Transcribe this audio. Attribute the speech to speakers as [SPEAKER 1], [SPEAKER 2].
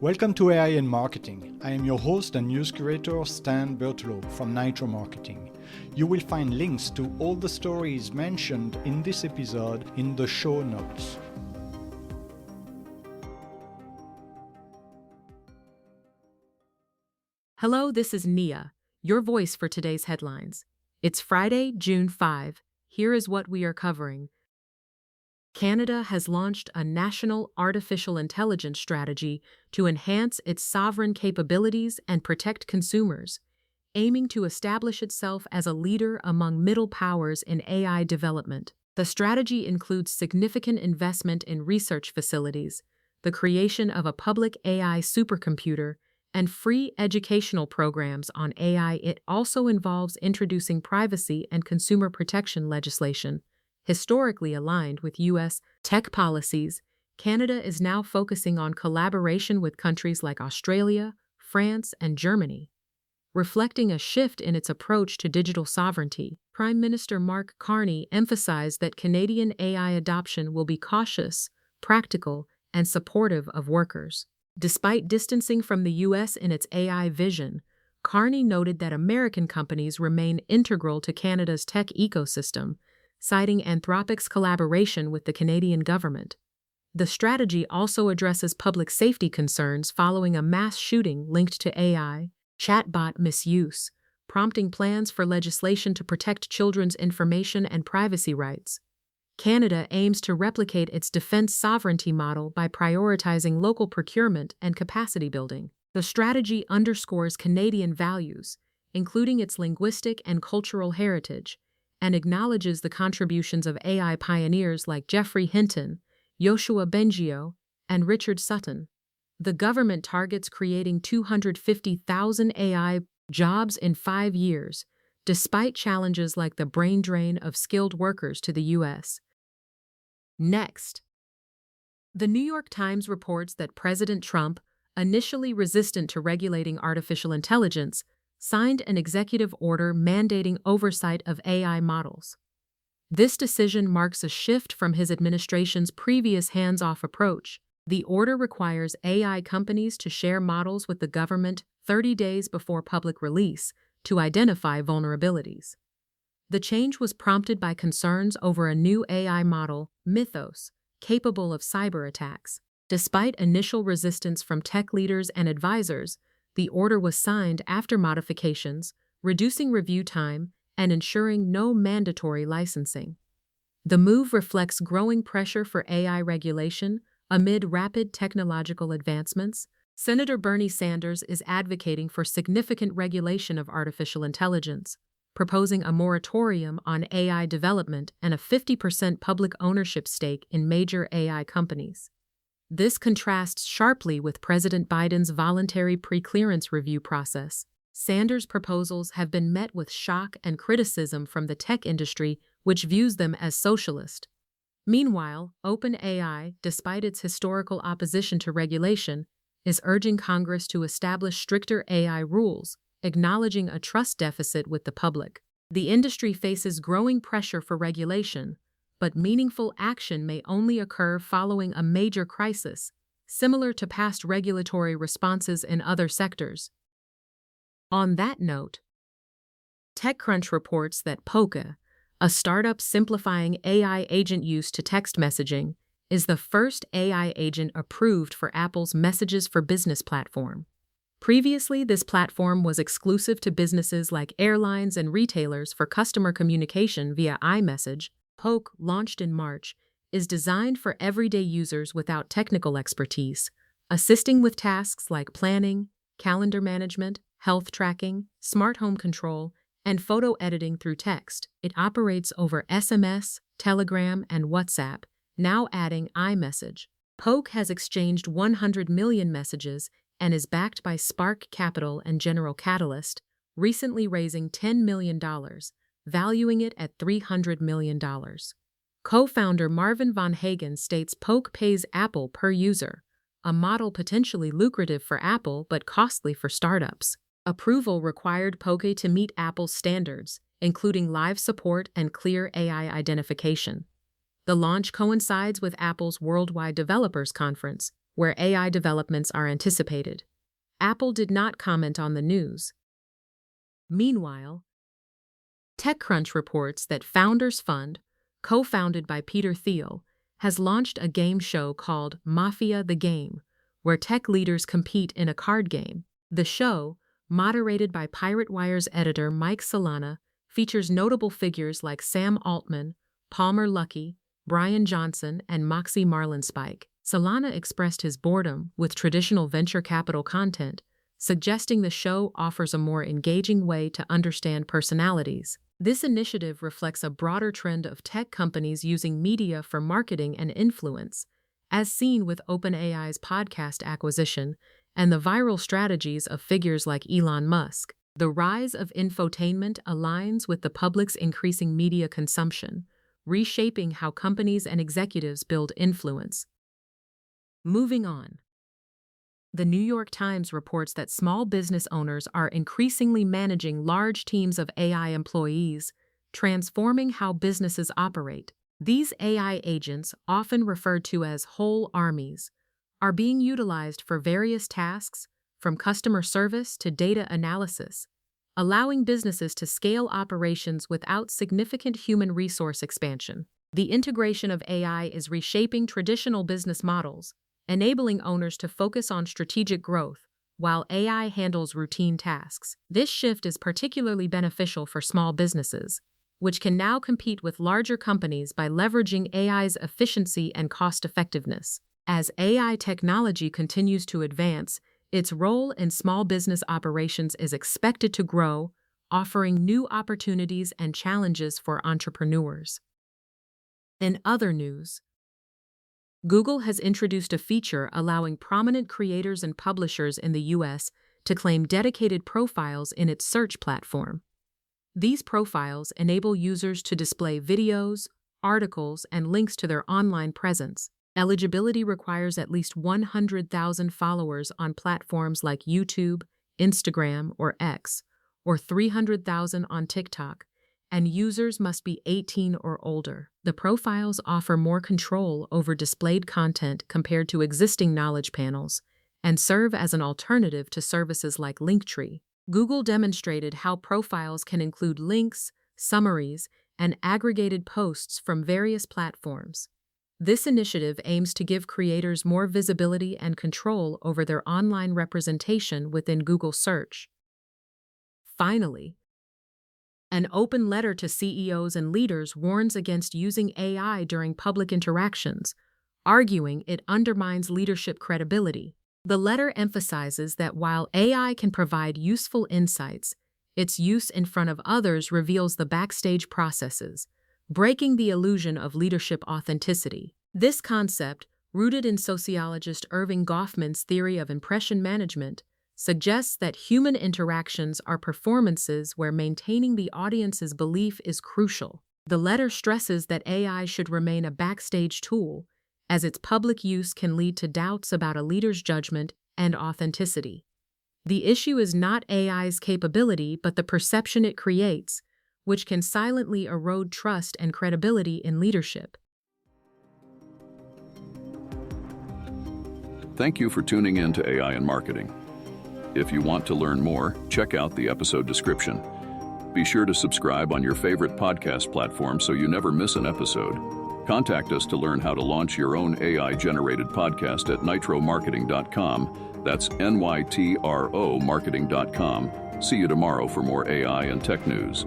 [SPEAKER 1] Welcome to AI in Marketing. I am your host and news curator Stan Bertolo from Nitro Marketing. You will find links to all the stories mentioned in this episode in the show notes.
[SPEAKER 2] Hello, this is Nia, your voice for today's headlines. It's Friday, June 5. Here is what we are covering. Canada has launched a national artificial intelligence strategy to enhance its sovereign capabilities and protect consumers, aiming to establish itself as a leader among middle powers in AI development. The strategy includes significant investment in research facilities, the creation of a public AI supercomputer, and free educational programs on AI. It also involves introducing privacy and consumer protection legislation. Historically aligned with U.S. tech policies, Canada is now focusing on collaboration with countries like Australia, France, and Germany, reflecting a shift in its approach to digital sovereignty. Prime Minister Mark Carney emphasized that Canadian AI adoption will be cautious, practical, and supportive of workers. Despite distancing from the U.S. in its AI vision, Carney noted that American companies remain integral to Canada's tech ecosystem, citing Anthropic's collaboration with the Canadian government. The strategy also addresses public safety concerns following a mass shooting linked to AI chatbot misuse, prompting plans for legislation to protect children's information and privacy rights. Canada aims to replicate its defense sovereignty model by prioritizing local procurement and capacity building. The strategy underscores Canadian values, including its linguistic and cultural heritage, and acknowledges the contributions of AI pioneers like Geoffrey Hinton, Yoshua Bengio, and Richard Sutton. The government targets creating 250,000 AI jobs in 5 years, despite challenges like the brain drain of skilled workers to the U.S. Next, the New York Times reports that President Trump, initially resistant to regulating artificial intelligence, signed an executive order mandating oversight of AI models. This decision marks a shift from his administration's previous hands-off approach. The order requires AI companies to share models with the government 30 days before public release to identify vulnerabilities. The change was prompted by concerns over a new AI model, Mythos, capable of cyber attacks. Despite initial resistance from tech leaders and advisors, the order was signed after modifications, reducing review time and ensuring no mandatory licensing. The move reflects growing pressure for AI regulation amid rapid technological advancements. Senator Bernie Sanders is advocating for significant regulation of artificial intelligence, proposing a moratorium on AI development and a 50% public ownership stake in major AI companies. This contrasts sharply with President Biden's voluntary pre-clearance review process. Sanders' proposals have been met with shock and criticism from the tech industry, which views them as socialist. Meanwhile, OpenAI, despite its historical opposition to regulation, is urging Congress to establish stricter AI rules, acknowledging a trust deficit with the public. The industry faces growing pressure for regulation, but meaningful action may only occur following a major crisis, similar to past regulatory responses in other sectors. On that note, TechCrunch reports that Poke, a startup simplifying AI agent use to text messaging, is the first AI agent approved for Apple's Messages for Business platform. Previously, this platform was exclusive to businesses like airlines and retailers for customer communication via iMessage. Poke, launched in March, is designed for everyday users without technical expertise, assisting with tasks like planning, calendar management, health tracking, smart home control, and photo editing through text. It operates over SMS, Telegram, and WhatsApp, now adding iMessage. Poke has exchanged 100 million messages and is backed by Spark Capital and General Catalyst, recently raising $10 million, valuing it at $300 million. Co-founder Marvin Van Hagen states Poke pays Apple per user, a model potentially lucrative for Apple but costly for startups. Approval required Poke to meet Apple's standards, including live support and clear AI identification. The launch coincides with Apple's Worldwide Developers Conference, where AI developments are anticipated. Apple did not comment on the news. Meanwhile, TechCrunch reports that Founders Fund, co-founded by Peter Thiel, has launched a game show called MAFIA the GAME, where tech leaders compete in a card game. The show, moderated by Pirate Wire's editor Mike Solana, features notable figures like Sam Altman, Palmer Luckey, Brian Johnson, and Moxie Marlinspike. Solana expressed his boredom with traditional venture capital content, suggesting the show offers a more engaging way to understand personalities. This initiative reflects a broader trend of tech companies using media for marketing and influence, as seen with OpenAI's podcast acquisition and the viral strategies of figures like Elon Musk. The rise of infotainment aligns with the public's increasing media consumption, reshaping how companies and executives build influence. Moving on. The New York Times reports that small business owners are increasingly managing large teams of AI employees, transforming how businesses operate. These AI agents, often referred to as whole armies, are being utilized for various tasks, from customer service to data analysis, allowing businesses to scale operations without significant human resource expansion. The integration of AI is reshaping traditional business models, enabling owners to focus on strategic growth while AI handles routine tasks. This shift is particularly beneficial for small businesses, which can now compete with larger companies by leveraging AI's efficiency and cost-effectiveness. As AI technology continues to advance, its role in small business operations is expected to grow, offering new opportunities and challenges for entrepreneurs. In other news, Google has introduced a feature allowing prominent creators and publishers in the U.S. to claim dedicated profiles in its search platform. These profiles enable users to display videos, articles, and links to their online presence. Eligibility requires at least 100,000 followers on platforms like YouTube, Instagram, or X, or 300,000 on TikTok, and users must be 18 or older. The profiles offer more control over displayed content compared to existing knowledge panels and serve as an alternative to services like Linktree. Google demonstrated how profiles can include links, summaries, and aggregated posts from various platforms. This initiative aims to give creators more visibility and control over their online representation within Google Search. Finally, an open letter to CEOs and leaders warns against using AI during public interactions, arguing it undermines leadership credibility. The letter emphasizes that while AI can provide useful insights, its use in front of others reveals the backstage processes, breaking the illusion of leadership authenticity. This concept, rooted in sociologist Irving Goffman's theory of impression management, suggests that human interactions are performances where maintaining the audience's belief is crucial. The letter stresses that AI should remain a backstage tool, as its public use can lead to doubts about a leader's judgment and authenticity. The issue is not AI's capability, but the perception it creates, which can silently erode trust and credibility in leadership.
[SPEAKER 3] Thank you for tuning in to AI and Marketing. If you want to learn more, check out the episode description. Be sure to subscribe on your favorite podcast platform so you never miss an episode. Contact us to learn how to launch your own AI-generated podcast at nitromarketing.com. That's NYTRO marketing.com. See you tomorrow for more AI and tech news.